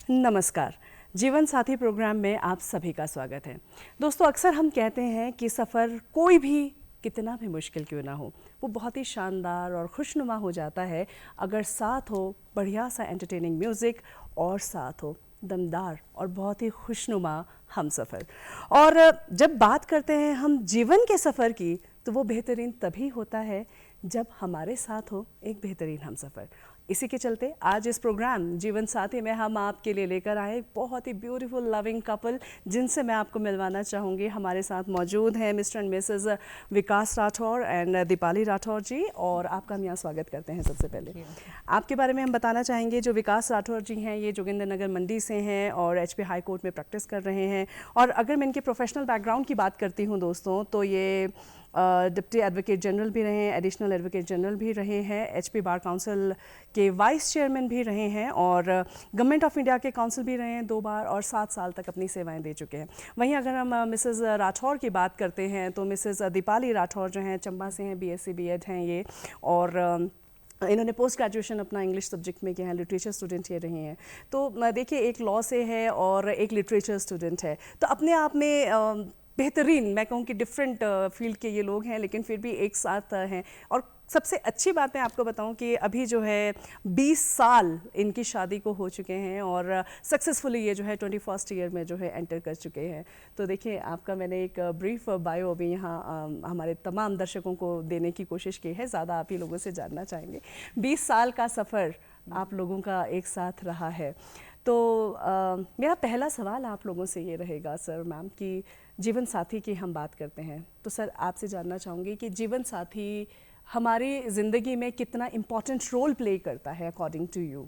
नमस्कार। जीवन साथी प्रोग्राम में आप सभी का स्वागत है। दोस्तों, अक्सर हम कहते हैं कि सफ़र कोई भी कितना भी मुश्किल क्यों ना हो, वो बहुत ही शानदार और खुशनुमा हो जाता है अगर साथ हो बढ़िया सा एंटरटेनिंग म्यूज़िक और साथ हो दमदार और बहुत ही खुशनुमा हम सफ़र। और जब बात करते हैं हम जीवन के सफ़र की, तो वो बेहतरीन तभी होता है जब हमारे साथ हो एक बेहतरीन हम सफ़र। इसी के चलते आज इस प्रोग्राम जीवन साथी में हम आपके लिए लेकर आए एक बहुत ही ब्यूटीफुल लविंग कपल, जिनसे मैं आपको मिलवाना चाहूँगी। हमारे साथ मौजूद हैं Mr and Mrs Vikas Rathore and Deepali Rathore ji, और आपका हम यहाँ स्वागत करते हैं। सबसे पहले आपके बारे में हम बताना चाहेंगे। जो विकास राठौर जी हैं, ये जोगिंदरनगर मंडी से हैं और एचपी हाई कोर्ट में प्रैक्टिस कर रहे हैं। और अगर मैं इनके प्रोफेशनल बैकग्राउंड की बात करती हूँ दोस्तों, तो ये डिप्टी एडवोकेट जनरल भी रहे हैं, एडिशनल एडवोकेट जनरल भी रहे हैं, एचपी बार काउंसिल के वाइस चेयरमैन भी रहे हैं और गवर्नमेंट ऑफ इंडिया के काउंसिल भी रहे हैं 2 बार और 7 साल तक अपनी सेवाएं दे चुके हैं। वहीं अगर हम मिसेस राठौर की बात करते हैं, तो मिसेस दीपाली राठौर जो हैं चंबा से हैं, बीएससी बीएड हैं ये, और इन्होंने पोस्ट ग्रेजुएशन अपना इंग्लिश सब्जेक्ट में किया है, लिटरेचर स्टूडेंट ये रही हैं। तो देखिए, एक लॉ से है और एक लिटरेचर स्टूडेंट है, तो अपने आप में बेहतरीन, मैं कहूँ कि डिफरेंट फील्ड के ये लोग हैं, लेकिन फिर भी एक साथ हैं। और सबसे अच्छी बात मैं आपको बताऊं कि अभी जो है 20 साल इनकी शादी को हो चुके हैं और सक्सेसफुली ये जो है 21st ईयर में जो है एंटर कर चुके हैं। तो देखिए, आपका मैंने एक ब्रीफ बायो अभी यहाँ हमारे तमाम दर्शकों को देने की कोशिश की है। ज़्यादा आप ही लोगों से जानना चाहेंगे। 20 साल का सफ़र आप लोगों का एक साथ रहा है। तो मेरा पहला सवाल आप लोगों से ये रहेगा सर, मैम, कि जीवन साथी की हम बात करते हैं, तो सर आपसे जानना चाहूँगी कि जीवन साथी हमारी ज़िंदगी में कितना इम्पोर्टेंट रोल प्ले करता है अकॉर्डिंग टू यू?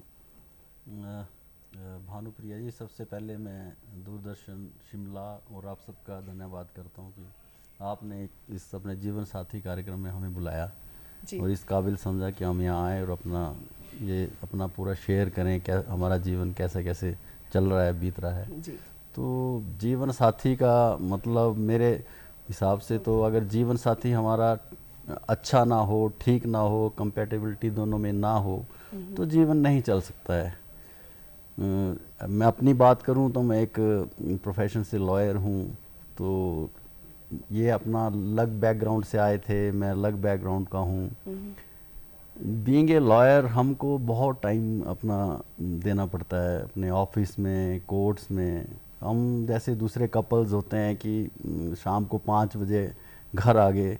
भानुप्रिया जी, सबसे पहले मैं दूरदर्शन शिमला और आप सबका धन्यवाद करता हूँ कि आपने इस अपने जीवन साथी कार्यक्रम में हमें बुलाया और इस काबिल समझा कि हम यहाँ आए और अपना पूरा शेयर करें, क्या हमारा जीवन कैसे कैसे चल रहा है, बीत रहा है जी। तो जीवन साथी का मतलब मेरे हिसाब से, तो अगर जीवन साथी हमारा अच्छा ना हो, ठीक ना हो, कंपैटिबिलिटी दोनों में ना हो, तो जीवन नहीं चल सकता है। मैं अपनी बात करूं तो मैं एक प्रोफेशन से लॉयर हूं, तो ये अपना अलग बैकग्राउंड से आए थे, मैं अलग बैकग्राउंड का हूं। बीइंग ए लॉयर हमको बहुत टाइम अपना देना पड़ता है अपने ऑफिस में, कोर्ट्स में। हम जैसे दूसरे कपल्स होते हैं कि शाम को 5 बजे घर आ गए,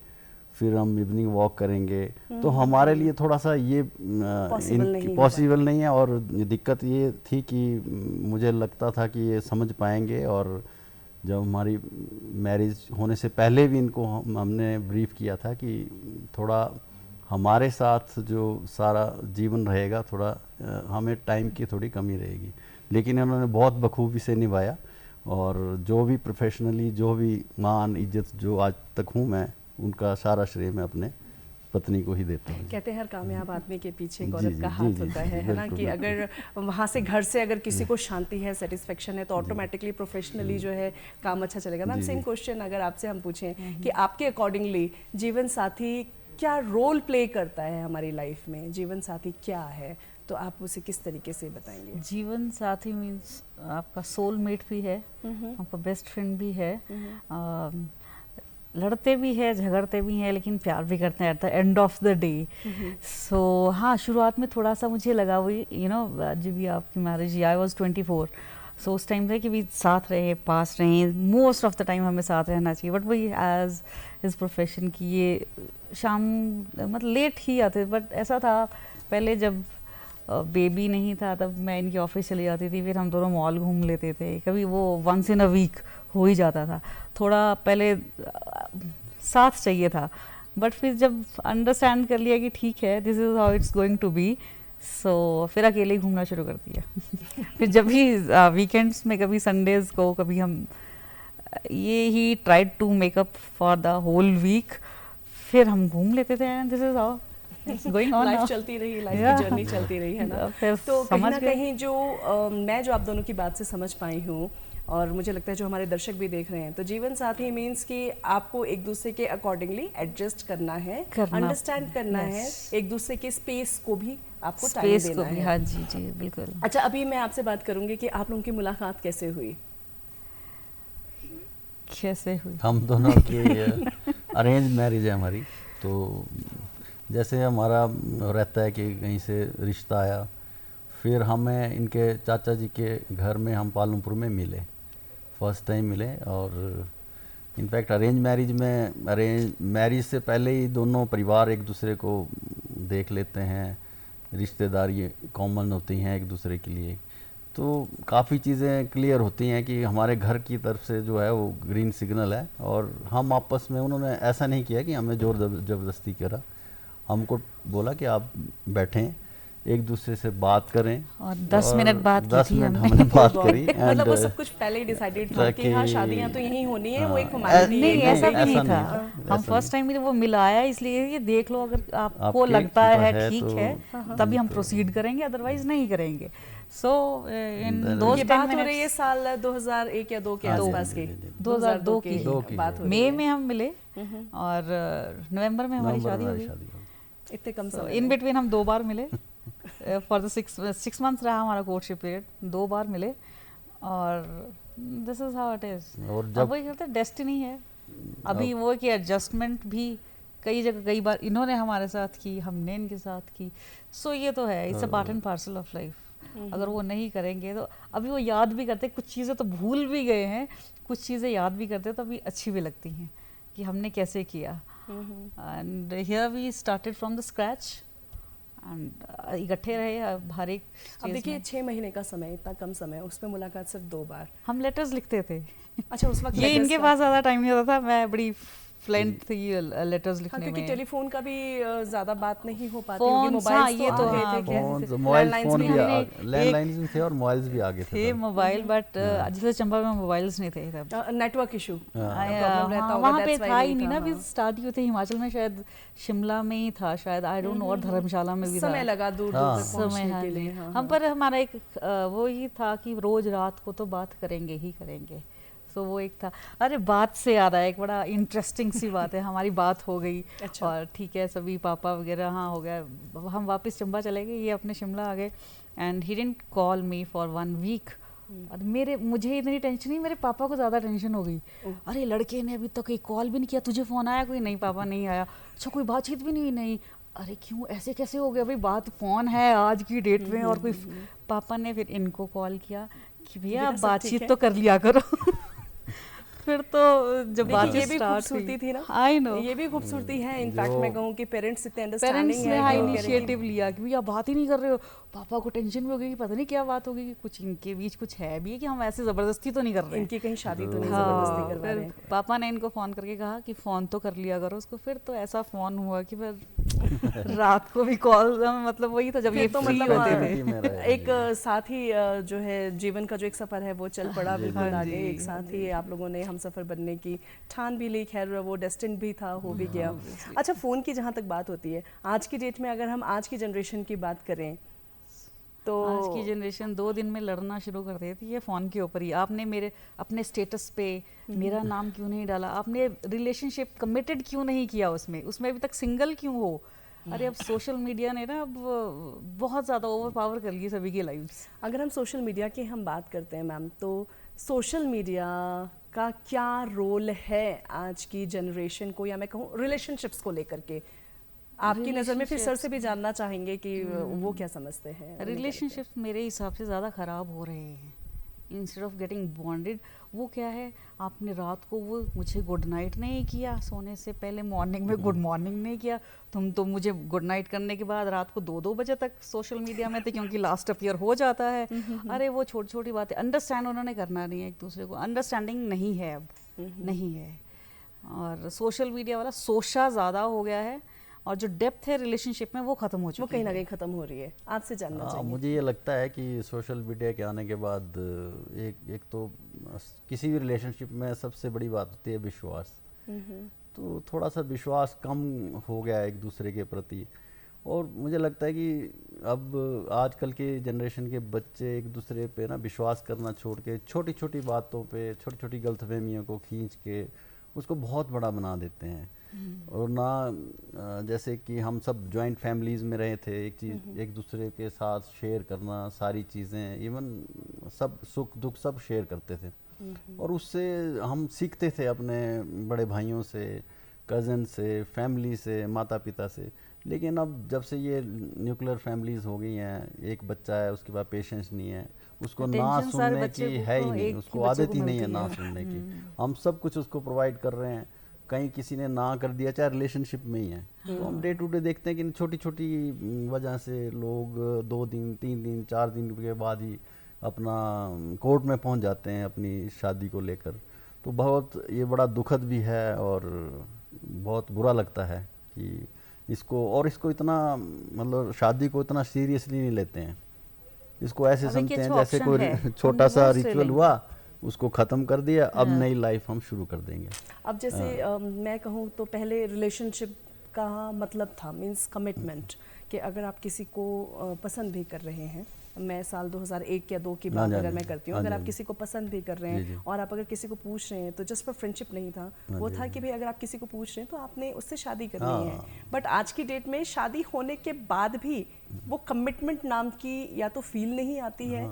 फिर हम इवनिंग वॉक करेंगे, तो हमारे लिए थोड़ा सा ये पॉसिबल नहीं है। और दिक्कत ये थी कि मुझे लगता था कि ये समझ पाएंगे, और जब हमारी मैरिज होने से पहले भी इनको हमने ब्रीफ किया था कि थोड़ा हमारे साथ जो सारा जीवन रहेगा, थोड़ा हमें टाइम की थोड़ी कमी रहेगी, लेकिन इन्होंने बहुत बखूबी से निभाया। और जो भी प्रोफेशनली, जो भी मान इज्जत जो आज तक हूँ मैं, उनका सारा श्रेय मैं अपने पत्नी को ही देता हूँ। कहते हैं हर कामयाब आदमी के पीछे एक औरत का हाथ होता है ना, कि अगर वहाँ से, घर से अगर किसी को शांति है, सेटिस्फेक्शन है, तो ऑटोमेटिकली प्रोफेशनली जो है काम अच्छा चलेगा। मैम, सेम क्वेश्चन अगर आपसे हम पूछें कि आपके अकॉर्डिंगली जीवन साथी क्या रोल प्ले करता है हमारी लाइफ में, जीवन साथी क्या है, तो आप उसे किस तरीके से बताएंगे? जीवन साथी मीन्स आपका सोलमेट भी है, आपका बेस्ट फ्रेंड भी है, लड़ते भी है, झगड़ते भी हैं, लेकिन प्यार भी करते हैं at the end of the day. So हाँ, शुरुआत में थोड़ा सा मुझे लगा वही, जब भी आपकी मैरिज, आई वाज 24, सो उस टाइम पे कि भी साथ रहे, पास रहे, मोस्ट ऑफ द टाइम हमें साथ रहना चाहिए। बट वही एज इस प्रोफेशन की ये शाम मतलब लेट ही आते, बट ऐसा था पहले जब बेबी नहीं था तब मैं इनकी ऑफिस चली जाती थी, फिर हम दोनों मॉल घूम लेते थे, कभी वो वंस इन अ वीक हो ही जाता था। थोड़ा पहले साथ चाहिए था, बट फिर जब अंडरस्टैंड कर लिया कि ठीक है, this is how it's going to be, so फिर अकेले ही घूमना शुरू कर दिया। फिर जब भी वीकेंड्स में, कभी संडेज़ को, कभी हम ये ही tried to make up for the whole week, फिर हम घूम लेते थे। This is how going on life चलती रही, लाइफ की जर्नी चलती रही है ना। तो कहीं ना कहीं जो मैं जो आप दोनों की बात से समझ पाई हूँ, और मुझे लगता है जो हमारे दर्शक भी देख रहे हैं, तो जीवन साथी मीन्स कि आपको एक दूसरे के अकॉर्डिंगली एडजस्ट करना है, अंडरस्टैंड करना है, एक दूसरे के स्पेस को भी आपको टाइम देना है। हाँ जी जी बिल्कुल। अच्छा, अभी मैं आपसे बात करूंगी कि आप लोगों की मुलाकात कैसे हुई? कैसे हुई? हम दोनों की अरेंज मैरिज है हमारी। तो जैसे हमारा रहता है कि कहीं से रिश्ता आया, फिर हमें इनके चाचा जी के घर में हम पालमपुर में मिले, फर्स्ट टाइम मिले। और इनफैक्ट अरेंज मैरिज से पहले ही दोनों परिवार एक दूसरे को देख लेते हैं, रिश्तेदारी कॉमन होती हैं एक दूसरे के लिए, तो काफ़ी चीज़ें क्लियर होती हैं कि हमारे घर की तरफ से जो है वो ग्रीन सिग्नल है। और हम आपस में, उन्होंने ऐसा नहीं किया कि हमें जोर ज़बरदस्ती करा, हमको बोला कि आप बैठें, एक दूसरे से बात करें। और 10 मिनट बात की 10 थी मिनट हमने। हमने बात करी। मतलब वो सब कुछ पहले ही डिसाइडेड था कि हाँ शादियां तो यहीं होनी है, वो एक फॉर्मेलिटी नहीं है। ऐसा भी नहीं था। हम ऐसा फर्स्ट टाइम वो मिलाया इसलिए ये देख लो, अगर आपको आपके लगता ऊपर है है ठीक तो- है तभी हम प्रोसीड करेंगे, अदरवाइज नहीं करेंगे। सो इन ये दोस्त ये बात हो रही है साल 2001 या 2 के हाँ जी, आसपास जी, की, जी, जी। 2002 की बात हो रही मई है। में हम मिले और नवंबर में हमारी नवंबर शादी में हो गई। शादी हो गई। इतने कम So, समय इन में। बिटवीन हम 2 बार मिले। फॉर द 6 मंथ्स रहा हमारा कोर्टशिप पीरियड, 2 बार मिले और this is how it is. और अब जब वही कहते हैं डेस्टिनी है। अभी वो कि एडजस्टमेंट भी कई जगह कई बार इन्होंने हमारे साथ की, हमने इनके साथ की। सो ये तो है, it's a part and parcel of life. अगर वो नहीं करेंगे तो अभी वो याद भी करते, कुछ चीज़ें तो भूल भी गए हैं, कुछ चीज़ें याद भी करते तो अभी अच्छी भी लगती हैं कि हमने कैसे किया। And here we started from the scratch and इकट्ठे रहे हर एक अब चीज़ देखिए में। 6 महीने का समय, इतना कम समय, उसमें मुलाकात सिर्फ 2 बार। हम लेटर्स लिखते थे। अच्छा, उस वक्त ये letters इनके का- पास ज़्यादा टाइम नहीं होता था, मैं बड़ी फ्लुएंट थी लेटर्स हाँ, लिखने क्योंकि में। टेलीफोन का भी ज्यादा बात नहीं हो पाती होगी, फोन्स, मोबाइल्स हाँ, ये तो तो आ गए हाँ, थे, क्या फोन मोबाइल लैंडलाइंस फोन भी भी हमने लैंडलाइंस भी थे और मोबाइल्स भी आगे थे मोबाइल, बट जैसे चंबा में मोबाइल्स नहीं थे तब। नेटवर्क इशू प्रॉब्लम रहता हाँ, होगा, वहाँ पे that's why था ही नहीं ना, था, अभी हाँ। स्टार्ट ही हुए थे हिमाचल में, शायद शिमला में ही था शायद, आई डोंट नो, और धर्मशाला में भी था। समय लगा दूर दूर हाँ। तक पहुंचने समय, हाँ के जी। लिए। हाँ, हम पर हमारा एक वो ही था कि रोज रात को तो बात करेंगे ही करेंगे। सो वो एक था। अरे बात से याद आया, एक बड़ा इंटरेस्टिंग सी बात है, हमारी बात हो गई अच्छा। और ठीक है, सभी पापा वगैरह हाँ हो गया, हम वापस चंबा चले गए, ये अपने शिमला आ गए and he didn't call me for 1 week. और मुझे इतनी टेंशन नहीं, मेरे पापा को ज़्यादा टेंशन हो गई। अरे लड़के ने अभी तक कोई कॉल भी नहीं किया, तुझे फ़ोन आया कोई? नहीं पापा नहीं आया। अच्छा कोई बातचीत भी नहीं? नहीं। अरे क्यों, ऐसे कैसे हो गया भाई, बात फ़ोन है आज की डेट में और कोई पापा ने फिर इनको कॉल किया कि भैया बेटा, सब ठीक बातचीत है? तो कर लिया करो। फिर तो जब देखिए, बात ये भी स्टार्ट खूबसूरती थी ना, आई नो, ये भी खूबसूरती है। इनफैक्ट जो- मैं कहूँ कि पेरेंट्स इतने पेरेंट्स अंडरस्टैंडिंग ने है हाँ कि वो कह रहे हैं इनिशिएटिव लिया कि भैया बात ही नहीं कर रहे हो। पापा को टेंशन भी हो गई कि पता नहीं क्या बात होगी, कि कुछ इनके बीच कुछ है भी, कि हम ऐसे ज़बरदस्ती तो नहीं कर रहे हैं। इनकी कहीं शादी तो नहीं हाँ, जबरदस्ती करवा रहे फिर हैं। पापा ने इनको फ़ोन करके कहा कि फ़ोन तो कर लिया करो उसको। फिर तो ऐसा फ़ोन हुआ कि फिर रात को भी कॉल, मतलब वही था जब फिर ये तो फ्री मतलब होते हाँ, थे। Connectivity में रहे, एक साथ ही जो है जीवन का जो एक सफर है वो चल पड़ा बिल्कुल हाँ आगे। जी, एक साथ ही आप लोगों ने हम सफर बनने की ठान भी ली, खैर वो डेस्टिन भी था, हो भी गया। अच्छा, फ़ोन की जहाँ तक बात होती है, आज की डेट में अगर हम आज की जनरेशन की बात करें तो आज की जनरेशन 2 दिन में लड़ना शुरू कर देती है फ़ोन के ऊपर ही। आपने मेरे अपने स्टेटस पे मेरा नाम क्यों नहीं डाला, आपने रिलेशनशिप कमिटेड क्यों नहीं किया, उसमें अभी तक सिंगल क्यों हो। अरे अब सोशल मीडिया ने ना अब बहुत ज़्यादा ओवर पावर कर ली सभी की लाइफ्स। अगर हम सोशल मीडिया की हम बात करते हैं मैम, तो सोशल मीडिया का क्या रोल है आज की जनरेशन को, या मैं कहूँ रिलेशनशिप्स को लेकर के आपकी नज़र में? फिर सर से भी जानना चाहेंगे कि वो क्या समझते हैं। रिलेशनशिप्स मेरे हिसाब से ज़्यादा ख़राब हो रहे हैं इंस्टेड ऑफ गेटिंग बॉन्डेड। वो क्या है, आपने रात को वो मुझे गुड नाइट नहीं किया सोने से पहले, मॉर्निंग में गुड मॉर्निंग नहीं किया, तुम तो मुझे गुड नाइट करने के बाद रात को 2-2 बजे तक सोशल मीडिया में थे क्योंकि लास्ट अपीयर हो जाता है। अरे वो छोटी छोटी बातें अंडरस्टैंड उन्होंने करना नहीं है एक दूसरे को, अंडरस्टैंडिंग नहीं है अब, नहीं है। और सोशल मीडिया वाला सोशा ज़्यादा हो गया है और जो डेप्थ है रिलेशनशिप में वो खत्म हो चुकी वो कहीं ना है। कहीं खत्म हो रही है। आपसे जानना चाहिए। मुझे ये लगता है कि सोशल मीडिया के आने के बाद एक तो किसी भी रिलेशनशिप में सबसे बड़ी बात होती है विश्वास। तो थोड़ा सा विश्वास कम हो गया है एक दूसरे के प्रति। और मुझे लगता है कि अब आजकल के जनरेशन के बच्चे एक दूसरे पे ना विश्वास करना छोड़ के छोटी छोटी बातों पे, छोटी छोटी गलतफहमियों को खींच के उसको बहुत बड़ा बना देते हैं। और ना जैसे कि हम सब जॉइंट फैमिलीज़ में रहे थे, एक चीज़ एक दूसरे के साथ शेयर करना, सारी चीज़ें, इवन सब सुख दुख सब शेयर करते थे। और उससे हम सीखते थे अपने बड़े भाइयों से, कज़न से, फैमिली से, माता पिता से। लेकिन अब जब से ये न्यूक्लियर फैमिलीज़ हो गई हैं, एक बच्चा है उसके पास पेशेंस नहीं है, उसको ना Attention सारे सुनने बच्चे की को है ही तो नहीं, एक ही उसको बच्चे आदत को ही नहीं है मिलती ना है। सुनने की। हम सब कुछ उसको प्रोवाइड कर रहे हैं, कहीं किसी ने ना कर दिया, चाहे रिलेशनशिप में ही है, तो हम डे टू डे देखते हैं कि छोटी छोटी वजह से लोग 2 दिन 3 दिन 4 दिन के बाद ही अपना कोर्ट में पहुंच जाते हैं अपनी शादी को लेकर। तो बहुत ये बड़ा दुखद भी है और बहुत बुरा लगता है कि इसको इतना मतलब शादी को इतना सीरियसली नहीं लेते हैं। इसको ऐसे अब एक समझते हैं अच्छा जैसे option कोई है, हम छोटा सा divorce ले रिचुअल लेंगे। हुआ, उसको ख़त्म कर दिया, अब हाँ। नई लाइफ हम शुरू कर देंगे। अब जैसे मैं कहूँ तो पहले रिलेशनशिप का मतलब था मींस कमिटमेंट, कि अगर आप किसी को पसंद भी कर रहे हैं, मैं साल 2001 या 2 की बात अगर मैं करती हूँ, अगर आप किसी को पसंद भी कर रहे जी, जी। हैं और आप अगर किसी को पूछ रहे हैं तो जस्ट फॉर फ्रेंडशिप नहीं था, वो था कि भाई अगर आप किसी को पूछ रहे हैं तो आपने उससे शादी करनी है। बट आज की डेट में शादी होने के बाद भी वो कमिटमेंट नाम की या तो फील नहीं आती है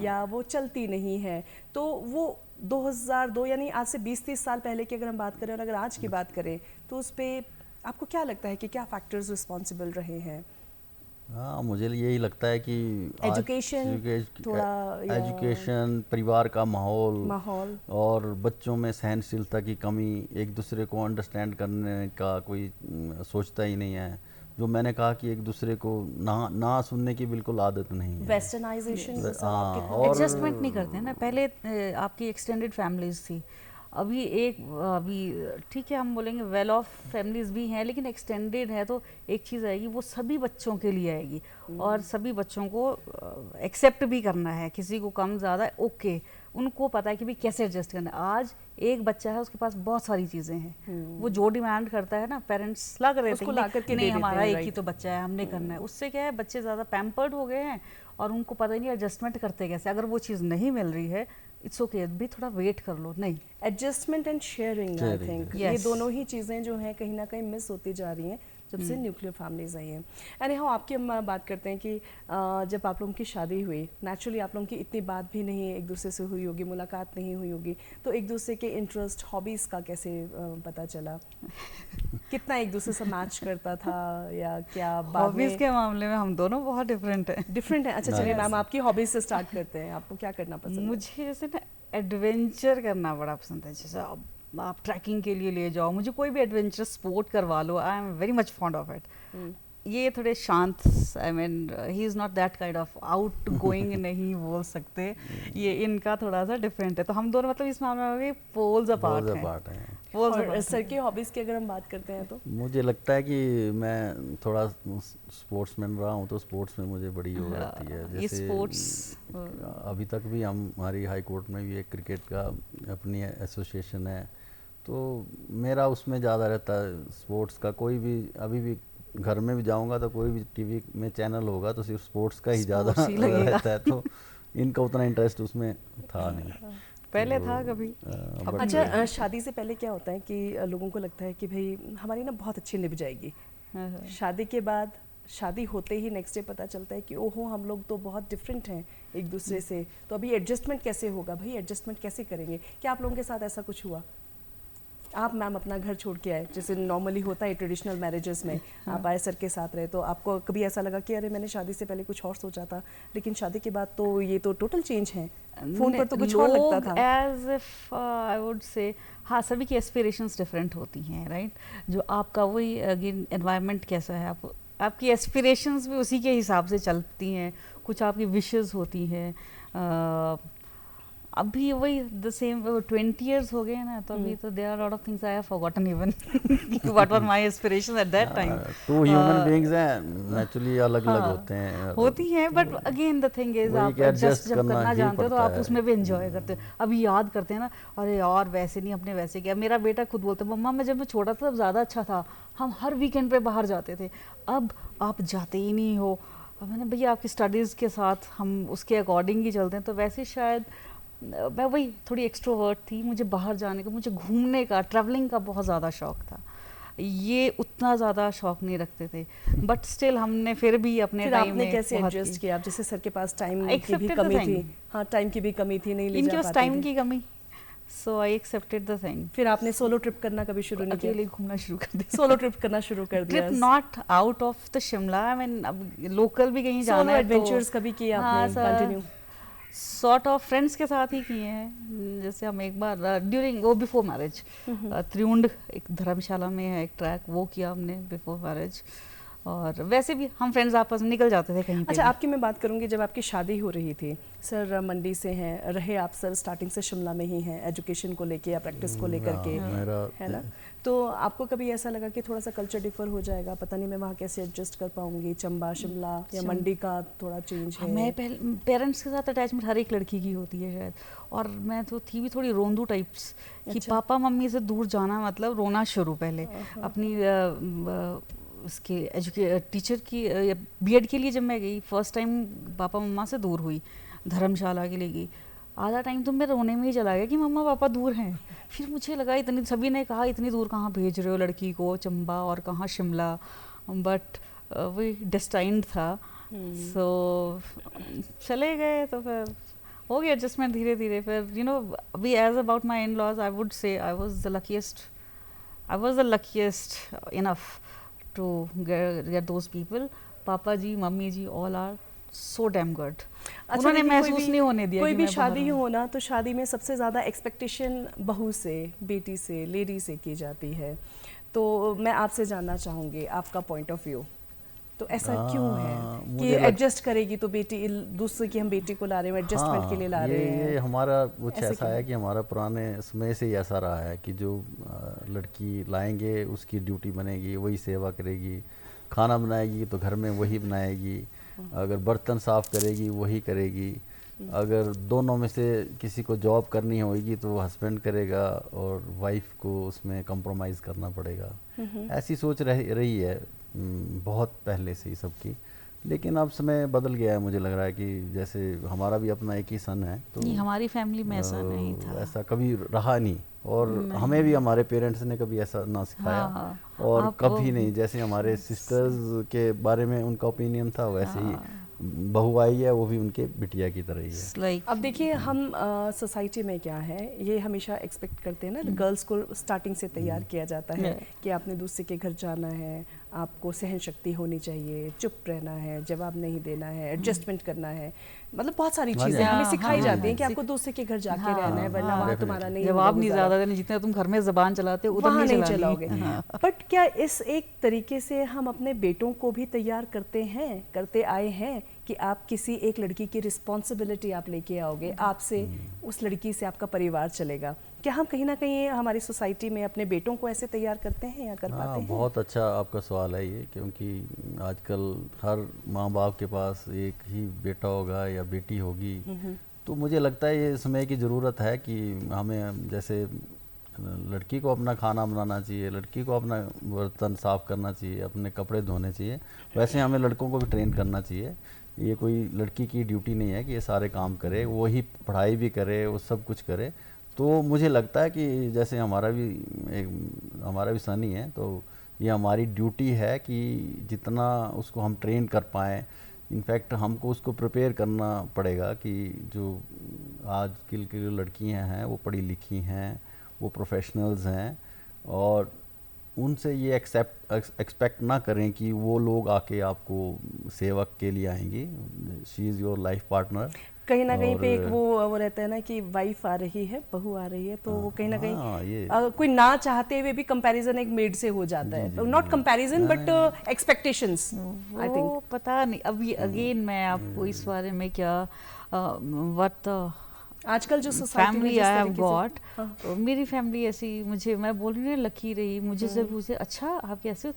या वो चलती नहीं है। तो वो 2002 यानी आज से 20-30 साल पहले की अगर हम बात करें और अगर आज की बात करें तो उस पे आपको क्या लगता है कि क्या फैक्टर्स रिस्पॉन्सिबल रहे हैं? हाँ, मुझे यही लगता है कि एजुकेशन थोड़ा या एजुकेशन, परिवार का माहौल और बच्चों में सहनशीलता की कमी, एक दूसरे को अंडरस्टैंड करने का कोई सोचता ही नहीं है। जो मैंने कहा कि एक दूसरे को ना सुनने की बिल्कुल आदत नहीं है। वेस्टर्नाइजेशन हाँ, और एडजस्टमेंट नहीं करते हैं ना। पहले आपकी एक्सटेंडेड फैमिलीज थी, अभी ठीक है, हम बोलेंगे वेल ऑफ फैमिलीज भी हैं, लेकिन एक्सटेंडेड है तो एक चीज़ आएगी, वो सभी बच्चों के लिए आएगी और सभी बच्चों को एक्सेप्ट भी करना है, किसी को कम ज़्यादा ओके, उनको पता है कि भाई कैसे एडजस्ट करना है। आज एक बच्चा है, उसके पास बहुत सारी चीज़ें हैं, वो जो डिमांड करता है ना, पेरेंट्स ला कर देते उसको हैं ला कि करके दे नहीं देते हमारा हैं, एक ही राइट। तो बच्चा है, हमने करना है। उससे क्या है, बच्चे ज़्यादा पैम्पर्ड हो गए हैं और उनको पता ही नहीं एडजस्टमेंट करते कैसे। अगर वो चीज़ नहीं मिल रही है, इट्स ओके भी थोड़ा वेट कर लो। नहीं, adjustment and sharing, I think ये Yes. दोनों ही चीज़ें जो हैं कहीं ना कहीं मिस होती जा रही हैं जब से न्यूक्लियर फैमिलीज आई हैं। एनी हाउ, आपकी हम बात करते हैं कि जब आप लोगों की शादी हुई, नेचुरली आप लोगों की इतनी बात भी नहीं एक दूसरे से हुई होगी, मुलाकात नहीं हुई होगी, तो एक दूसरे के इंटरेस्ट, हॉबीज़ का कैसे पता चला? कितना एक दूसरे से मैच करता था या क्या? बाद हॉबीज़ में के मामले में हम दोनों बहुत डिफरेंट हैं। डिफरेंट है। अच्छा चलिए मैम, आपकी हॉबीज़ से स्टार्ट करते हैं। आपको क्या करना पसंद है? मुझे जैसे ना एडवेंचर करना बड़ा पसंद है। जैसे आप ट्रैकिंग के लिए ले जाओ, मुझे कोई भी एडवेंचर स्पोर्ट करवा लो, I am very much fond of it. ये थोड़े शांत, I mean he is not that kind of outgoing, नहीं बोल सकते, ये इनका थोड़ा सा डिफरेंट है। तो हम दोनों मतलब इस मामले में पोल्स अपार्ट हैं। Poles और apart सर की हॉबीज़ की अगर हम बात करते हैं तो मुझे लगता है कि मैं थोड़ा स्पोर्ट्समैन रहा हूँ, तो स्पोर्ट्स में मुझे बड़ी वो रहती है। ये जैसे स्पोर्ट्स अभी तक भी हमारी हाई कोर्ट में भी एक क्रिकेट का अपनी एसोसिएशन है, तो मेरा उसमें ज़्यादा रहता है स्पोर्ट्स का। कोई भी अभी भी घर में भी जाऊंगा तो कोई भी टीवी में चैनल होगा तो सिर्फ स्पोर्ट्स का ही ज़्यादा Sports ही लगेगा। रहता है, तो इनका उतना इंटरेस्ट उसमें था नहीं। पहले था कभी। but अच्छा, शादी से पहले क्या होता है कि लोगों को लगता है कि भाई हमारी ना बहुत अच्छी निभ जाएगी। शादी के बाद, शादी होते ही नेक्स्ट डे पता चलता है कि ओहो हम लोग तो बहुत डिफरेंट हैं एक दूसरे से, तो अभी एडजस्टमेंट कैसे होगा भाई, एडजस्टमेंट कैसे करेंगे? क्या आप लोगों के साथ ऐसा कुछ हुआ? आप मैम अपना घर छोड़ के आए, जैसे नॉर्मली होता है ट्रेडिशनल मैरिजेस में, आप आए सर के साथ रहे, तो आपको कभी ऐसा लगा कि अरे मैंने शादी से पहले कुछ और सोचा था, लेकिन शादी के बाद तो ये तो टोटल चेंज है, फोन पर तो कुछ और लगता था। एज इफ आई वुड से, हाँ सभी की एस्पिरेशंस डिफरेंट होती हैं, राइट। जो आपका वही अगेन एनवायरनमेंट कैसा है, आपकी एस्पिरेशंस भी उसी के हिसाब से चलती हैं, कुछ आपकी विशेस होती हैं। अभी वही द सेम 20 years हो गए ना, तो अभी तो there are lot of things I have forgotten even what were my aspirations at that time. Two human beings हैं, नेचुरली अलग-अलग होते हैं, होती हैं, but again the thing is आप एडजस्ट जब करना जानते हो तो आप उसमें भी एंजॉय करते हो। अभी याद करते हैं ना, अरे यार वैसे नहीं, अपने वैसे किया। मेरा बेटा खुद बोलता है, मम्मा मैं जब मैं छोटा था तब ज़्यादा अच्छा था, हम हर वीकेंड पे बाहर जाते थे, अब आप जाते ही नहीं हो। और मैंने भैया आपकी स्टडीज़ के साथ हम उसके अकॉर्डिंग ही चलते हैं, तो वैसे ही शायद मैं वही थोड़ी एक्सट्रोवर्ट थी, मुझे बाहर जाने का, मुझे घूमने का, ट्रैवलिंग का बहुत ज़्यादा शौक था। ये उतना ज़्यादा शौक नहीं रखते थे, बट स्टिल हमने फिर भी अपने फिर टाइम आपने में कैसे बहुत एडजस्ट की। किया? आप जैसे सर के पास टाइम की भी Accepted the कमी थी, thing. हाँ टाइम की भी कमी थी, नहीं ले इनके जा पास पाते टाइम थे। की कमी, सो आई एक्सेप्टेड द थिंग। फिर आपने सोलो ट्रिप करना कभी शुरू नहीं किया? अकेले घूमना शुरू कर दिया। सोलो ट्रिप करना शुरू कर दिया? Trip not out of the Shimla, I mean अब लोकल भी कहीं जाना सोलो है एडवेंचर्स कभी किए आपने कंटिन्यू? सॉर्ट ऑफ फ्रेंड्स के साथ ही किए हैं। जैसे हम एक बार ड्यूरिंग वो बिफोर मैरिज त्रिउंड एक धर्मशाला में है एक ट्रैक, वो किया हमने बिफोर मैरिज। और वैसे भी हम फ्रेंड्स आपस में निकल जाते थे कहीं पे अच्छा, भी। आपकी मैं बात करूंगी, जब आपकी शादी हो रही थी, सर मंडी से हैं, रहे आप सर स्टार्टिंग से शिमला में ही हैं, एजुकेशन को लेके या प्रैक्टिस को लेकर के, है ना? तो आपको कभी ऐसा लगा कि थोड़ा सा कल्चर डिफर हो जाएगा, पता नहीं मैं वहाँ कैसे एडजस्ट कर पाऊंगी, चंबा शिमला या मंडी का थोड़ा चेंज है? मैं पहले पेरेंट्स के साथ अटैचमेंट हर एक लड़की की होती है शायद, और मैं तो थी भी थोड़ी रोंदू टाइप्स कि अच्छा। पापा मम्मी से दूर जाना मतलब रोना शुरू। पहले अपनी उसके टीचर की बीएड के लिए जब मैं गई फर्स्ट टाइम, पापा मम्मा से दूर हुई, धर्मशाला के लिए गई, आधा टाइम तो मैं रोने में ही चला गया कि मम्मा पापा दूर हैं। फिर मुझे लगा इतनी, सभी ने कहा इतनी दूर कहाँ भेज रहे हो लड़की को, चंबा और कहाँ शिमला, बट वही डेस्टाइन्ड था। सो चले गए, तो फिर हो गया एडजस्टमेंट धीरे धीरे। फिर you know we age about my in laws, I would say I was the luckiest enough to get those people. पापा जी मम्मी जी all are so damn good. अच्छा, उन्होंने लेकिन महसूस नहीं होने दिया कोई कि भी मैं शादी बाहर हूँ। हो ना, तो शादी में सबसे ज़्यादा एक्सपेक्टेशन बहू से, बेटी से, लेडी से की जाती है। तो मैं आपसे जानना चाहूँगी आपका पॉइंट ऑफ व्यू, तो ऐसा क्यों है कि एडजस्ट करेगी तो बेटी, दूसरे की हम बेटी को ला रहे हैं, एडजस्टमेंट के लिए ला रहे हैं? ये हमारा कुछ ऐसे ऐसा क्यों? है कि हमारा पुराने समय से ही ऐसा रहा है कि जो लड़की लाएंगे उसकी ड्यूटी बनेगी, वही सेवा करेगी, खाना बनाएगी तो घर में वही बनाएगी, अगर बर्तन साफ करेगी वही करेगी, अगर दोनों में से किसी को जॉब करनी होगी तो हस्बैंड करेगा और वाइफ को उसमें कंप्रोमाइज़ करना पड़ेगा। ऐसी सोच रही है बहुत पहले से ही सबकी, लेकिन अब समय बदल गया है। मुझे लग रहा है कि जैसे हमारा भी अपना एक ही सन है, तो नहीं, हमारी फैमिली में ऐसा नहीं था, ऐसा कभी रहा नहीं, और नहीं। हमें भी हमारे पेरेंट्स ने कभी ऐसा ना सिखाया। हाँ, और आप कभी नहीं, जैसे हमारे सिस्टर्स के बारे में उनका ओपिनियन था, वैसे ही बहू आई है वो भी उनके बिटिया की तरह ही है। like अब देखिए हम सोसाइटी में क्या है, ये हमेशा एक्सपेक्ट करते हैं ना, गर्ल्स को स्टार्टिंग से तैयार किया जाता है कि आपने दूसरे के घर जाना है, आपको सहन शक्ति होनी चाहिए, चुप रहना है, जवाब नहीं देना है, एडजस्टमेंट करना है, मतलब बहुत सारी चीज़ें हमें सिखाई जाती हैं कि आपको दूसरे के घर जाके रहना है, वरना वहाँ तुम्हारा नहीं जवाब नहीं ज़्यादा देना, जितना तुम घर में ज़बान चलाते हो उतना वहाँ नहीं चलानी। चलाओगे। बट क्या इस एक तरीके से हम अपने बेटों को भी तैयार करते आए हैं कि आप किसी एक लड़की की रिस्पॉन्सिबिलिटी आप लेके आओगे, आपसे उस लड़की से आपका परिवार चलेगा? क्या हम कहीं ना कहीं हमारी सोसाइटी में अपने बेटों को ऐसे तैयार करते हैं या कर पाते हैं? बहुत अच्छा आपका सवाल है ये, क्योंकि आजकल हर माँ बाप के पास एक ही बेटा होगा या बेटी होगी, तो मुझे लगता है ये समय की ज़रूरत है कि हमें, जैसे लड़की को अपना खाना बनाना चाहिए, लड़की को अपना बर्तन साफ़ करना चाहिए, अपने कपड़े धोने चाहिए, वैसे हमें लड़कों को भी ट्रेन करना चाहिए। ये कोई लड़की की ड्यूटी नहीं है कि ये सारे काम करे, वही पढ़ाई भी करे, वो सब कुछ करे। तो मुझे लगता है कि जैसे हमारा भी सन ही है, तो ये हमारी ड्यूटी है कि जितना उसको हम ट्रेन कर पाएँ, इनफैक्ट हमको उसको प्रिपेयर करना पड़ेगा कि जो आजकल की जो लड़कियां हैं वो पढ़ी लिखी हैं, वो प्रोफेशनल्स हैं, और उनसे ये एक्सपेक्ट ना करें कि वो लोग आके आपको सेवक के लिए आएंगी। She is your life partner. कहीं ना कहीं पे एक वो रहता है ना कि वाइफ आ रही है, बहू आ रही है, तो वो कहीं ना कहीं कोई ना चाहते हुए भी कंपैरिजन एक मेड से हो जाता है, not comparison but expectations. I think पता नहीं अभी अगेन मैं आपको इस बारे में क्या व्हाट आजकल जो सोसाइटी में फैमिली आई हैव जिस गॉट, मेरी फैमिली ऐसी, मुझे, मैं बोल रही हूँ लकी रही, मुझे जब पूछे अच्छा आप कैसे,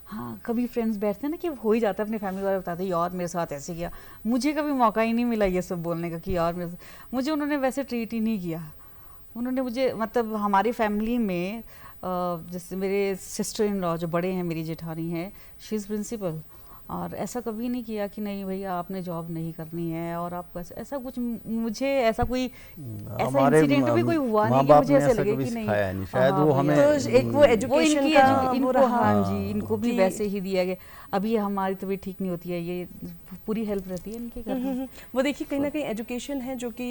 हाँ कभी फ्रेंड्स बैठते हैं ना कि हो ही जाता है, अपनी फैमिली वाले बताते हैं यार मेरे साथ ऐसे किया, मुझे कभी मौका ही नहीं मिला ये सब बोलने का कि यार मुझे उन्होंने वैसे ट्रीट ही नहीं किया। उन्होंने मुझे, मतलब हमारी फैमिली में जैसे मेरे सिस्टर इन लॉ जो बड़े हैं, मेरी जेठानी है, शी इज़ प्रिंसिपल, और ऐसा कभी नहीं किया कि नहीं भैया आपने जॉब नहीं करनी है और आपको ऐसा कुछ, मुझे ऐसा कोई ऐसा हमारे इंसिडेंट भी कोई हुआ माँ नहीं कि बाप मुझे ने ऐसे ऐसा लगे कभी कि नहीं सिखाया नहीं, शायद वो हमें तो एक वो वो एजुकेशन इनकी का वो इनको, रहा हाँ जी, इनको भी कि- वैसे ही दिया गया। अभी हमारी तबीयत ठीक नहीं होती है, ये पूरी हेल्प रहती है इनकी घर में। वो देखिए कहीं ना कहीं एजुकेशन है जो कि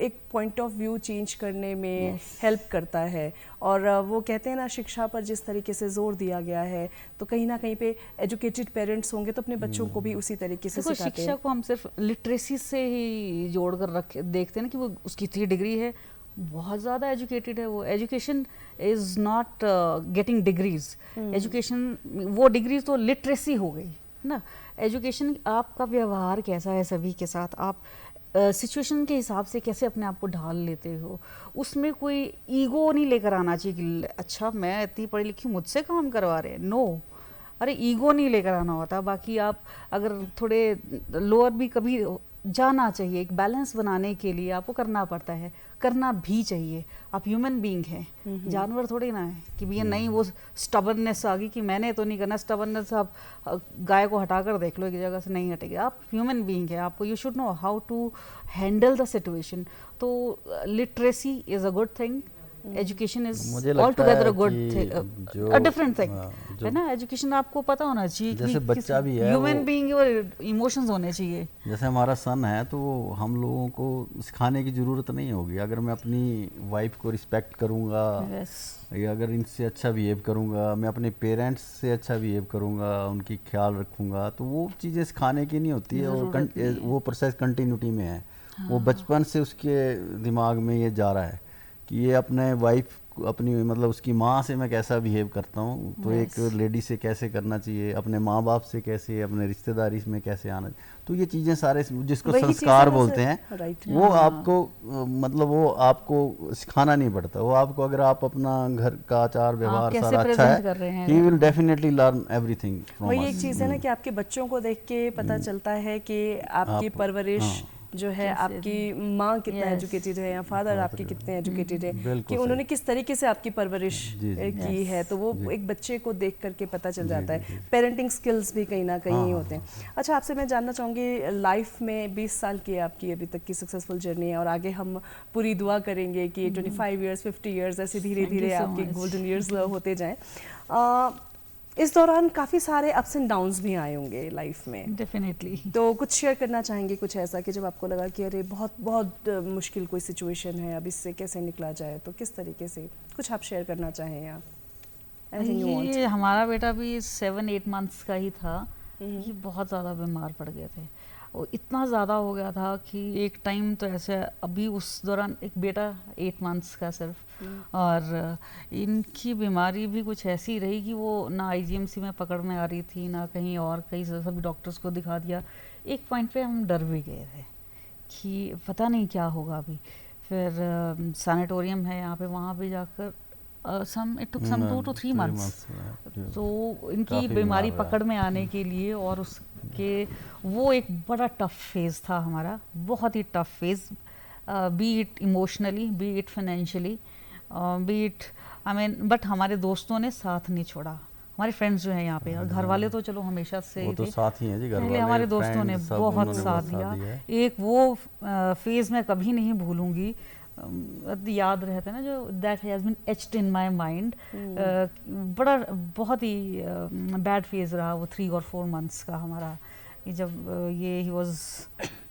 एक पॉइंट ऑफ व्यू चेंज करने में Yes. हेल्प करता है। और वो कहते हैं ना, शिक्षा पर जिस तरीके से जोर दिया गया है, तो कहीं ना कहीं पे एजुकेटेड पेरेंट्स होंगे तो अपने बच्चों को भी उसी तरीके से देखो सिखाते शिक्षा हैं। को हम सिर्फ लिटरेसी से ही जोड़ कर रख देखते हैं ना कि वो उसकी इतनी डिग्री है, बहुत ज़्यादा एजुकेटेड है वो। Education is not getting degrees, education वो डिग्रीज तो लिटरेसी हो गई ना। एजुकेशन आपका व्यवहार कैसा है सभी के साथ, आप सिचुएशन के हिसाब से कैसे अपने आप को ढाल लेते हो, उसमें कोई ईगो नहीं लेकर आना चाहिए कि अच्छा मैं इतनी पढ़ी लिखी मुझसे काम करवा रहे हैं। नो, अरे ईगो नहीं लेकर आना होता। बाकी आप अगर थोड़े लोअर भी कभी जाना चाहिए, एक बैलेंस बनाने के लिए आपको करना पड़ता है, करना भी चाहिए। आप ह्यूमन बीइंग हैं, जानवर थोड़ी ना है कि भैया नहीं वो स्टबर्ननेस आ गई कि मैंने तो नहीं करना। स्टबर्ननेस आप गाय को हटाकर देख लो, एक जगह से नहीं हटेगी। आप ह्यूमन बीइंग है, आपको you should know how to handle the situation. तो literacy is a good thing, education is मुझे लगता ऑल टुगेदर अ है गुड कि जो अ डिफरेंट थिंग जो है ना। एजुकेशन आपको पता होना चाहिए जैसे बच्चा भी है ह्यूमन वो- बीइंग और इमोशंस होने चाहिए। जैसे हमारा सन है तो हम लोगों को सिखाने की ज़रूरत नहीं होगी। अगर मैं अपनी वाइफ को रिस्पेक्ट करूँगा Yes. या अगर इनसे अच्छा बिहेव करूँगा, मैं अपने पेरेंट्स से अच्छा बिहेव करूँगा, उनकी ख्याल रखूँगा, तो वो चीज़ें सिखाने की नहीं होती है। और वो प्रोसेस कंटिन्यूटी में है। वो बचपन से उसके दिमाग में ये जा रहा है कि ये अपने वाइफ अपनी मतलब उसकी माँ से मैं कैसा बिहेव करता हूँ, तो एक लेडी से कैसे करना चाहिए, अपने माँ बाप से कैसे, अपने रिश्तेदारी में कैसे आना। तो ये चीज़ें सारे जिसको वही चीज़ें संस्कार ना बोलते सर, हैं, राइट। वो आपको मतलब वो आपको सिखाना नहीं पड़ता। वो आपको, अगर आप अपना घर का आचार व्यवहार कैसे सारा अच्छा present कर रहे है, हैं ही घर will definitely learn everything from वही अस। एक चीज़ है ना कि आपके बच्चों को देख के पता चलता है कि आपकी आप- परवरिश जो है, कैसे आपकी माँ कितना Yes. एजुकेटेड है या फादर आपके कितने एजुकेटेड है, बिल्कुल कि उन्होंने किस तरीके से आपकी परवरिश जी, जी। की है। तो वो जी। एक बच्चे को देख करके पता चल जी, जाता जी, है। पेरेंटिंग स्किल्स भी कहीं ना कहीं हाँ, होते हैं। अच्छा, आपसे मैं जानना चाहूँगी, लाइफ में 20 साल की आपकी अभी तक की सक्सेसफुल जर्नी है और आगे हम पूरी दुआ करेंगे कि 25 ईयर्स 50 ईयर्स ऐसे धीरे Thank you धीरे so आपके much. गोल्डन ईयर्स होते जाएं। इस दौरान काफ़ी सारे अप्स एंड डाउन्स भी आए होंगे लाइफ में, डेफिनेटली। तो कुछ शेयर करना चाहेंगे कुछ ऐसा कि जब आपको लगा कि अरे बहुत बहुत मुश्किल कोई सिचुएशन है, अब इससे कैसे निकला जाए, तो किस तरीके से कुछ आप शेयर करना चाहें या anything you want? ये हमारा बेटा भी 7-8 मंथ्स का ही था। ये बहुत ज़्यादा बीमार पड़ गए थे, वो इतना ज़्यादा हो गया था कि एक टाइम तो ऐसे, अभी उस दौरान एक बेटा 8 मंथ्स का सिर्फ, और इनकी बीमारी भी कुछ ऐसी रही कि वो ना आईजीएमसी में पकड़ में आ रही थी, ना कहीं और, कई सभी डॉक्टर्स को दिखा दिया। एक पॉइंट पे हम डर भी गए थे कि पता नहीं क्या होगा अभी। फिर सैनिटोरियम है यहाँ पे, वहाँ पे जाकर it took some 2 to 3 months तो इनकी काफ़ी बीमारी बीमार पकड़ में आने के लिए। और उसके वो एक बड़ा टफ फेज़ था हमारा, बहुत ही tough phase, be it emotionally, be it financially, be it I mean, but हमारे दोस्तों ने साथ नहीं छोड़ा। हमारे फ्रेंड्स जो हैं यहाँ पे, और घर वाले तो चलो हमेशा से वो ही तो थे, साथ ही हैं जी, घर पहले वाले, हमारे दोस्तों ने friends, सब बहुत उन्होंने साथ बहुत दिया। है। एक वो फेज़ मैं कभी नहीं भूलूंगी, याद रहता है ना, जो that has been etched in my mind. बड़ा बहुत ही बैड फेज़ रहा वो 3 और 4 मंथ्स का हमारा, ये जब ये he was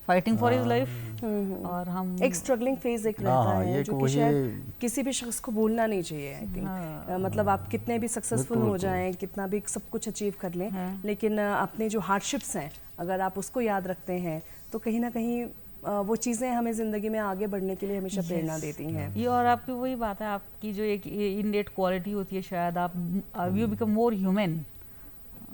fighting for his life, और हम एक स्ट्रगलिंग फेज एक रहता हाँ, है ये जो कि वही- शायद किसी भी शख्स को भूलना नहीं चाहिए। आई थिंक मतलब आप कितने भी सक्सेसफुल बिल्कुल, हो जाएं, कितना भी सब कुछ अचीव कर लें, हाँ। लेकिन अपने जो हार्डशिप्स हैं अगर आप उसको याद रखते हैं तो कहीं ना कहीं वो चीज़ें हमें ज़िंदगी में आगे बढ़ने के लिए हमेशा प्रेरणा देती हैं। ये, और आपकी वही बात है, आपकी जो एक इनडेट क्वालिटी होती है, शायद आप यू बिकम मोर ह्यूमन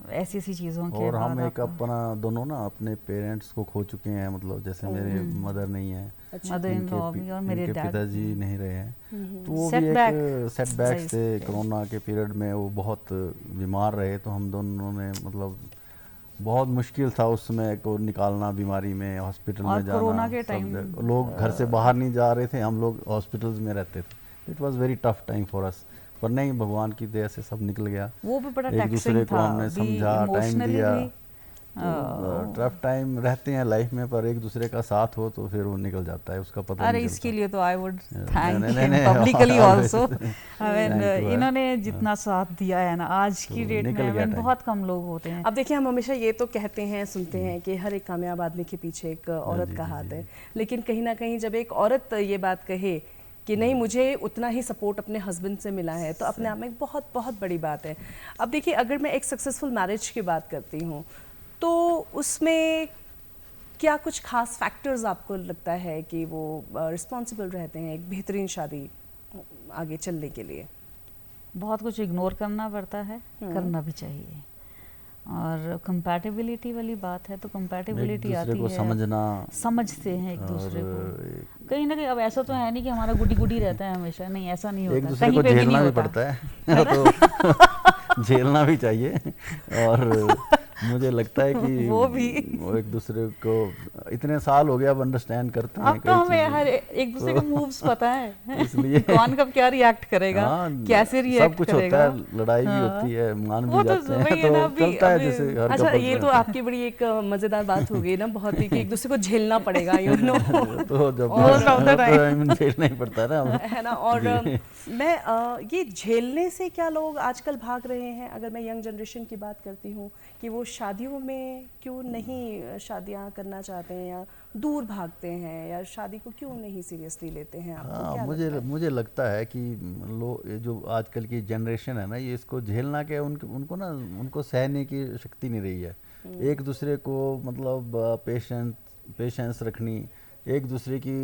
ऐसी ऐसी चीज़ों के और हम बाद एक अपना दोनों ना अपने पेरेंट्स को खो चुके हैं। मतलब जैसे मेरे मदर नहीं है, मदर इन लॉ भी, और मेरे इनके डैड पिताजी नहीं रहे हैं, तो वो भी Setback. एक सेटबैक्स थे। Right. कोरोना के पीरियड में वो बहुत बीमार रहे, तो हम दोनों ने मतलब बहुत मुश्किल था उस समय को निकालना, बीमारी में हॉस्पिटल और में जाना। कोरोना के सब time, जगह- लोग घर से बाहर नहीं जा रहे थे, हम लोग हॉस्पिटल्स में रहते थे। It was very tough time for us, पर नहीं, भगवान की दया से सब निकल गया। वो भी बड़ा एक दूसरे टैक्सिंग को था, हमने भी समझा, टाइम इमोशनली दिया। भी तो टफ टाइम रहते हैं लाइफ में, पर एक दूसरे का साथ हो तो फिर वो निकल जाता है, उसका पता अरे नहीं इसके चलता। लिए तो आई वुड थैंक नहीं, हिम नहीं, पब्लिकली हाँ, आल्सो। Thank you, इन्होंने जितना साथ दिया है ना आज की तो डेट निकल में, गया I mean, time। बहुत कम लोग होते हैं। अब देखिए, हम हमेशा ये तो कहते हैं, सुनते हैं कि हर एक कामयाब आदमी के पीछे एक औरत जी, का जी, हाथ जी। है, लेकिन कहीं ना कहीं जब एक औरत ये बात कहे कि नहीं, मुझे उतना ही सपोर्ट अपने हस्बैंड से मिला है, तो अपने आप में एक बहुत बहुत बड़ी बात है। अब देखिए, अगर मैं एक सक्सेसफुल मैरिज की बात करती हूँ तो उसमें क्या कुछ खास फैक्टर्स आपको लगता है कि वो रिस्पॉन्सिबल रहते हैं एक बेहतरीन शादी आगे चलने के लिए? बहुत कुछ इग्नोर करना पड़ता है, करना भी चाहिए। और कंपैटिबिलिटी वाली बात है तो एक कंपैटिबिलिटी दूसरे आती को है, समझना, समझते हैं एक दूसरे को। और कहीं ना कहीं अब ऐसा तो है नहीं कि हमारा गुडी गुडी रहता है हमेशा, नहीं ऐसा नहीं होता, एक दूसरे कहीं को पे भी झेलना नहीं भी होता। पड़ता है तो झेलना भी चाहिए। और मुझे लगता है कि वो भी। वो एक दूसरे को इतने साल हो गया, अब अंडरस्टैंड करते हैं अब तो कई हमें चीजें। हर एक दूसरे के मूव्स पता है इसलिए कौन कब क्या रिएक्ट करेगा, हाँ, कैसे सब रिएक्ट कुछ करेगा। होता है, लड़ाई भी हाँ। होती है, मान वो भी तो जाते वही हैं, है ना, तो अभी चलता है अभी जैसे हर अच्छा, couples ये में। तो आपकी बड़ी एक मज़ेदार बात हो गई ना, बहुत ही, कि एक दूसरे को झेलना पड़ेगा, यू नो। तो जब Most of the time। झेलना ही पड़ता है ना अब। है ना। और मैं ये झेलने से क्या लोग आजकल भाग रहे हैं, अगर मैं यंग जनरेशन की बात करती हूँ, कि वो शादियों में क्यों नहीं शादियाँ करना चाहते हैं, या दूर भागते हैं, या शादी को क्यों नहीं सीरियसली लेते हैं? आपको हाँ, क्या लगता है? मुझे लगता है कि ये जो आजकल की जनरेशन है ना, ये इसको झेलना क्या, उनको ना, उनको सहने की शक्ति नहीं रही है। एक दूसरे को मतलब पेशेंस रखनी, एक दूसरे की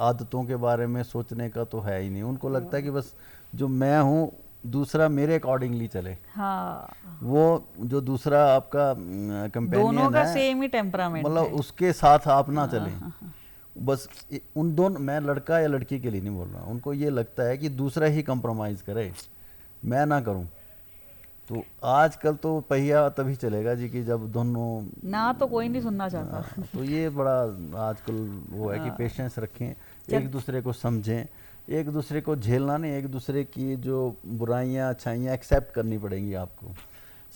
आदतों के बारे में सोचने का तो है ही नहीं। उनको लगता है कि बस जो मैं हूँ, दूसरा मेरे अकॉर्डिंगली चले। हाँ, वो जो दूसरा आपका दोनों कंपेनियन का है, सेम ही टेम्परामेंट मतलब है। उसके साथ आप ना चलें। बस उन दोनों, मैं लड़का या लड़की के लिए नहीं बोल रहा, उनको ये लगता है कि दूसरा ही कंप्रोमाइज करे, मैं ना करूं। तो आजकल तो पहिया तभी चलेगा जी कि जब दोनों ना तो कोई नहीं सुनना चाहता। तो ये बड़ा आजकल वो है कि पेशेंस रखें, एक दूसरे को समझें, एक दूसरे को झेलना नहीं, एक दूसरे की जो बुराइयां अच्छाइयाँ एक्सेप्ट करनी पड़ेंगी आपको।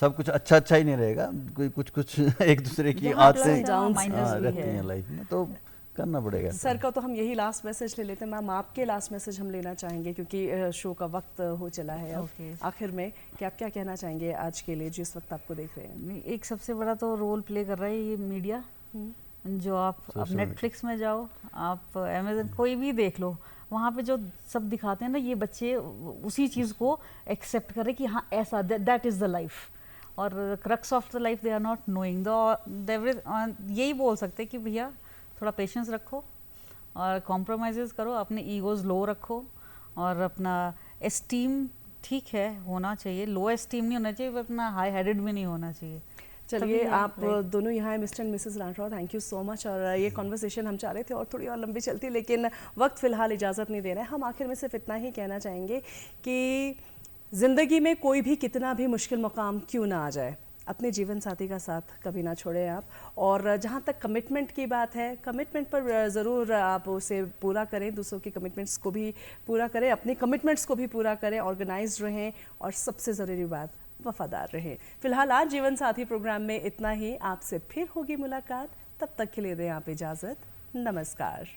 सब कुछ अच्छा ही नहीं रहेगा, कोई कुछ एक दूसरे की यहाँ plus आदतें and downs भी रहती है। हैं लाइफ में, तो करना पड़ेगा। सर का तो हम यही लास्ट मैसेज ले लेते हैं। मैम, आपके लास्ट मैसेज हम लेना चाहेंगे, क्योंकि शो का वक्त हो चला है अब। Okay. आखिर में कि आप क्या कहना चाहेंगे आज के लिए, जिस वक्त आपको देख रहे हैं? नहीं, एक सबसे बड़ा तो रोल प्ले कर रहा है ये मीडिया, जो आप अब Social नेटफ्लिक्स में जाओ, आप अमेजन कोई भी देख लो, वहाँ पे जो सब दिखाते हैं ना, ये बच्चे उसी चीज़ को एक्सेप्ट करें कि हाँ ऐसा, दैट इज़ द लाइफ। और crux of the life they are not knowing the, यही बोल सकते हैं कि भैया थोड़ा पेशेंस रखो और कॉम्प्रोमाइज़ करो, अपने ईगोज लो रखो, और अपना एस्टीम ठीक है होना चाहिए, लो एस्टीम नहीं होना चाहिए, अपना हाई हेडेड भी नहीं होना चाहिए। चलिए, तभी आप दोनों यहाँ हैं, Mr and Mrs Rathore, thank you so much. और ये कॉन्वर्सेशन हम चाह रहे थे और थोड़ी और लंबी चलती, लेकिन वक्त फ़िलहाल इजाज़त नहीं दे रहा है। हम आखिर में सिर्फ इतना ही कहना चाहेंगे कि ज़िंदगी में कोई भी कितना भी मुश्किल मुकाम क्यों ना आ जाए, अपने जीवन साथी का साथ कभी ना छोड़ें आप। और जहाँ तक कमिटमेंट की बात है, कमिटमेंट पर ज़रूर आप उसे पूरा करें, दूसरों की कमिटमेंट्स को भी पूरा करें, अपनी कमिटमेंट्स को भी पूरा करें, ऑर्गेनाइज्ड रहें, और सबसे ज़रूरी बात, वफादार रहें। फिलहाल आज जीवन साथी प्रोग्राम में इतना ही, आपसे फिर होगी मुलाकात, तब तक के लिए दें आप इजाज़त, नमस्कार।